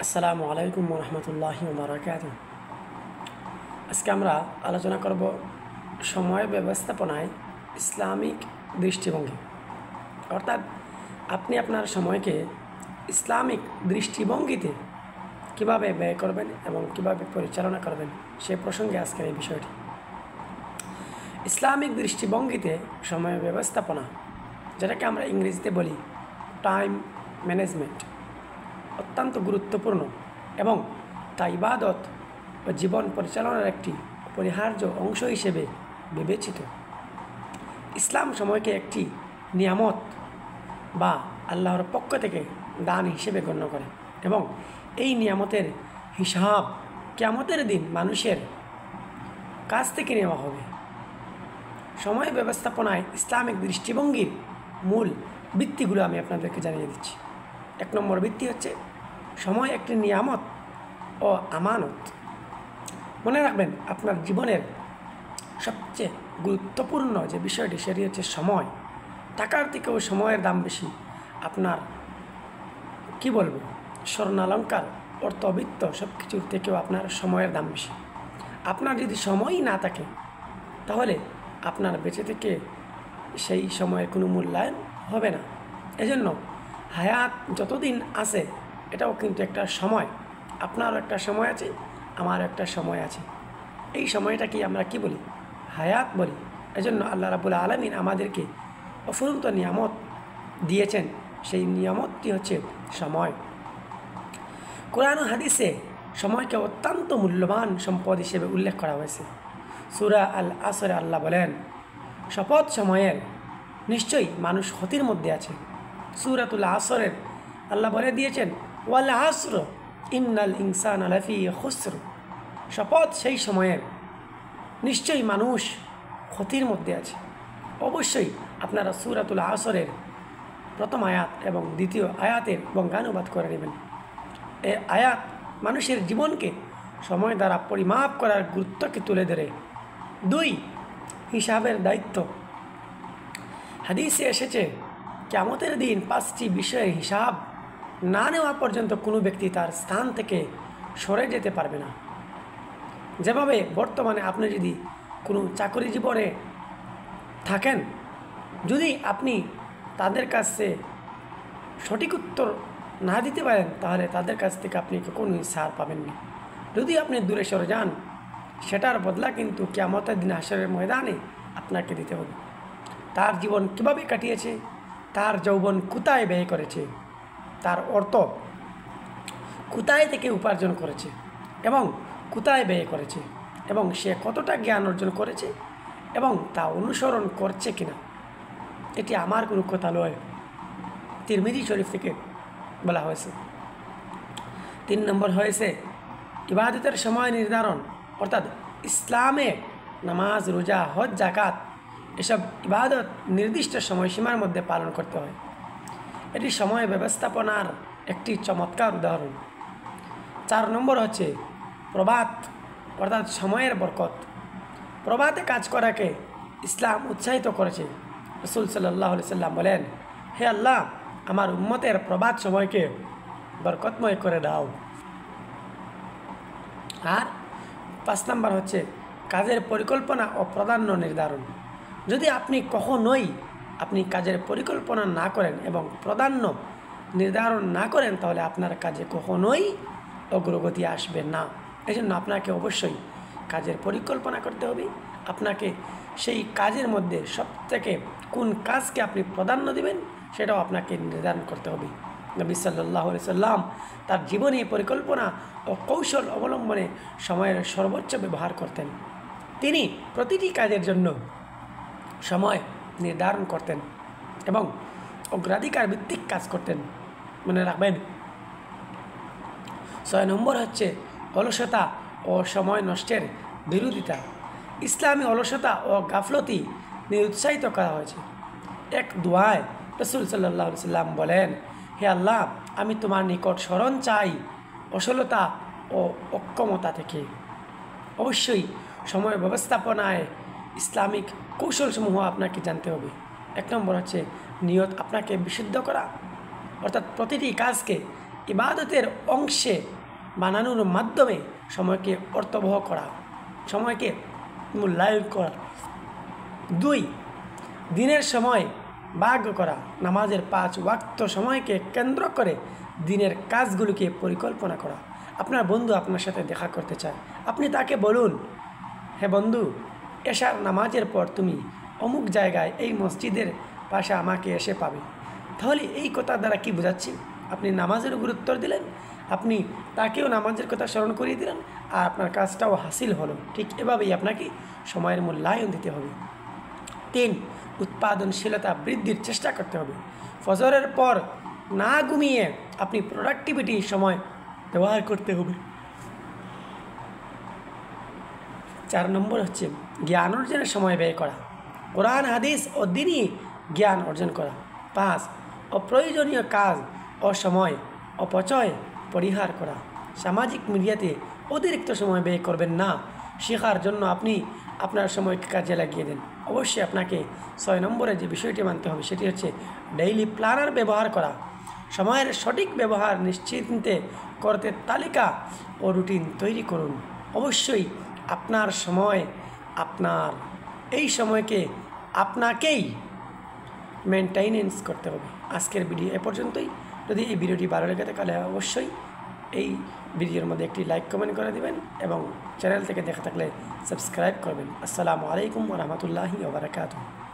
আসসালামু আলাইকুম রহমতুল্লাহি ওবরাকাতুহু। আজকে আমরা আলোচনা করব সময় ব্যবস্থাপনায় ইসলামিক দৃষ্টিভঙ্গি, অর্থাৎ আপনি আপনার সময়কে ইসলামিক দৃষ্টিভঙ্গিতে কিভাবে ব্যয় করবেন এবং কিভাবে পরিচালনা করবেন সে প্রসঙ্গে আজকের এই বিষয়টি। ইসলামিক দৃষ্টিভঙ্গিতে সময় ব্যবস্থাপনা, যেটাকে আমরা ইংরেজিতে বলি টাইম ম্যানেজমেন্ট, অত্যন্ত গুরুত্বপূর্ণ এবং তা ইবাদত ও জীবন পরিচালনার একটি অপরিহার্য অংশ হিসেবে বিবেচিত। ইসলাম সময়কে একটি নিয়ামত বা আল্লাহর পক্ষ থেকে দান হিসেবে গণ্য করে এবং এই নিয়ামতের হিসাব কিয়ামতের দিন মানুষের কাছ থেকে নেওয়া হবে। সময় ব্যবস্থাপনায় ইসলামিক দৃষ্টিভঙ্গির মূল ভিত্তিগুলো আমি আপনাদেরকে জানিয়ে দিচ্ছি। 1 নম্বর ভিত্তি হচ্ছে সময় একটি নিয়ামত ও আমানত। মনে রাখবেন, আপনার জীবনের সবচেয়ে গুরুত্বপূর্ণ যে বিষয়টি সেটি হচ্ছে সময়। টাকার থেকেও সময়ের দাম বেশি। আপনার স্বর্ণালঙ্কার, অর্থবিত্ত সব কিছুর থেকেও আপনার সময়ের দাম বেশি। আপনার যদি সময়ই না থাকে তাহলে আপনার বেঁচে থেকে সেই সময়ের কোনো মূল্যায়ন হবে না। এজন্য হায়াত যতদিন আছে এটাও কিন্তু একটা সময়। আপনারও একটা সময় আছে, আমারও একটা সময় আছে। এই সময়টাকে আমরা কি বলি? হায়াত বলি। এজন্য আল্লাহ রাব্বুল আলামিন আমাদেরকে অফুরন্ত নিয়ামত দিয়েছেন, সেই নিয়ামতটি হচ্ছে সময়। কোরআন ও হাদিসে সময়কে অত্যন্ত মূল্যবান সম্পদ হিসেবে উল্লেখ করা হয়েছে। সূরা আল আসরে আল্লাহ বলেন, শপথ সময়ের, নিশ্চয়ই মানুষ ক্ষতির মধ্যে আছে। সূরাতুল আসরের আল্লাহ বলে দিয়েছেন, ওয়াল আসর ইন্নাল ইনসানা লাফি খুসর। শপথ সেই সময়ের, নিশ্চয়ই মানুষ ক্ষতির মধ্যে আছে। অবশ্যই আপনারা সূরাতুল আসরের প্রথম আয়াত এবং দ্বিতীয় আয়াতের বঙ্গানুবাদ করে নেবেন। এই আয়াত মানুষের জীবনকে সময় দ্বারা পরিমাপ করার গুরুত্বকে তুলে ধরে। 2, হিসাবের দায়িত্ব। হাদিসে এসেছে, কিয়ামতের দিন 5টি বিষয়ের হিসাব না নেওয়া পর্যন্ত কোনো ব্যক্তি তার স্থান থেকে সরে যেতে পারবে না। যেভাবে বর্তমানে আপনি যদি কোনো চাকরি জীবনে থাকেন, যদি আপনি তাদের কাছে সঠিক উত্তর না দিতে পারেন তাহলে তাদের কাছ থেকে আপনি কখনোই ছাড় পাবেন না। যদি আপনি দূরে সরে যান, সেটার বদলা কিন্তু কিয়ামতের দিন হাশরের ময়দানে আপনাকে দিতে হবে। তার জীবন কীভাবে কাটিয়েছে, তার যৌবন কোথায় ব্যয় করেছে, তার অর্থ কোথায় থেকে উপার্জন করেছে এবং কোথায় ব্যয় করেছে, এবং সে কতটা জ্ঞান অর্জন করেছে এবং তা অনুসরণ করছে কিনা। এটি আমার কোনো কথা নয়, তিরমিজি শরীফ থেকে বলা হয়েছে। 3 নম্বর হয়েছে ইবাদতের সময় নির্ধারণ, অর্থাৎ ইসলামে নামাজ, রোজা, হজ, যাকাত এসব ইবাদত নির্দিষ্ট সময়সীমার মধ্যে পালন করতে হয়। এটি সময় ব্যবস্থাপনার একটি চমৎকার উদাহরণ। 4 নম্বর হচ্ছে প্রভাত, অর্থাৎ সময়ের বরকত। প্রভাতে কাজ করাকে ইসলাম উৎসাহিত করেছে। রাসূল সাল্লাল্লাহু আলাইহি সাল্লাম বলেন, হে আল্লাহ, আমার উম্মতের প্রভাত সময়কে বরকতময় করে দাও। আর 5 নম্বর হচ্ছে কাজের পরিকল্পনা ও প্রাধান্য নির্ধারণ। যদি আপনি কখনোই কাজের পরিকল্পনা না করেন এবং প্রাধান্য নির্ধারণ না করেন তাহলে আপনার কাজে কখনোই অগ্রগতি আসবে না। এই জন্য আপনাকে অবশ্যই কাজের পরিকল্পনা করতে হবে। আপনাকে সেই কাজের মধ্যে সবথেকে কোন কাজকে আপনি প্রাধান্য দেবেন সেটাও আপনাকে নির্ধারণ করতে হবে। নবী সাল্লাল্লাহু আলাইহি সাল্লাম তার জীবনী পরিকল্পনা ও কৌশল অবলম্বনে সময়ের সর্বোচ্চ ব্যবহার করতেন। তিনি প্রতিটি কাজের জন্য সময় নির্ধারণ করতেন এবং অগ্রাধিকার ভিত্তিক কাজ করতেন। মনে রাখবেন। 6 নম্বর হচ্ছে অলসতা ও সময় নষ্টের বিরোধিতা। ইসলামী অলসতা ও গাফলতি নিরুৎসাহিত করা হয়েছে। এক দোয়ায় রাসূল সাল্লাল্লাহু আলাইহি সাল্লাম বলেন, হে আল্লাহ, আমি তোমার নিকট শরণ চাই অসলতা ও অক্ষমতা থেকে। অবশ্যই সময় ব্যবস্থাপনায় ইসলামিক কৌশলসমূহ আপনাকে জানতে হবে। 1 নম্বর হচ্ছে নিয়ত আপনাকে বিশুদ্ধ করা, অর্থাৎ প্রতিটি কাজকে ইবাদতের অংশে বানানোর মাধ্যমে সময়কে অর্থবহ করা, সময়কে মূল্যায়ন করা। 2, দিনের সময় ভাগ করা। নামাজের 5 ওয়াক্ত সময়কে কেন্দ্র করে দিনের কাজগুলোকে পরিকল্পনা করা। আপনার বন্ধু আপনার সাথে দেখা করতে চায়, আপনি তাকে বলুন, হ্যাঁ বন্ধু, এশার নামাজের পর তুমি অমুক জায়গায় এই মসজিদের পাশে আমাকে এসে পাবে। তাহলে এই কথা দ্বারা কি বোঝাচ্ছি? আপনি নামাজের গুরুত্ব দিলেন, আপনি তাকেও নামাজের কথা স্মরণ করিয়ে দিলেন, আর আপনার কাজটাও হাসিল হলো। ঠিক এভাবেই আপনাকে সময়ের মূল্যায়ন দিতে হবে। 3, উৎপাদনশীলতা বৃদ্ধির চেষ্টা করতে হবে। ফজরের পর না ঘুমিয়ে আপনি প্রোডাক্টিভিটি সময় ব্যবহার করতে হবে। 4 নম্বর হচ্ছে জ্ঞান অর্জনের সময় ব্যয় করা। কোরআন, হাদিস ও দ্বীনি জ্ঞান অর্জন করা। 5, অপ্রয়োজনীয় কাজ ও সময় অপচয় পরিহার করা। সামাজিক মিডিয়াতে অতিরিক্ত সময় ব্যয় করবেন না। শেখার জন্য আপনি আপনার সময়কে কাজে লাগিয়ে দেন। অবশ্যই আপনাকে 6 নম্বরে যে বিষয়টি মানতে হবে সেটি হচ্ছে ডেইলি প্ল্যানার ব্যবহার করা। সময়ের সঠিক ব্যবহার নিশ্চিন্তে করতে তালিকা ও রুটিন তৈরি করুন। অবশ্যই আপনার সময়, আপনার এই সময়কে আপনাকেই মেনটেনেন্স করতে হবে। আজকের ভিডিও এ পর্যন্তই। যদি এই ভিডিওটি ভালো লেগে থাকে তাহলে অবশ্যই এই ভিডিওর মধ্যে একটি লাইক কমেন্ট করে দেবেন এবং চ্যানেল থেকে দেখা থাকলে সাবস্ক্রাইব করবেন। আসসালামু আলাইকুম ওয়া রাহমাতুল্লাহি ওয়া বারাকাতুহু।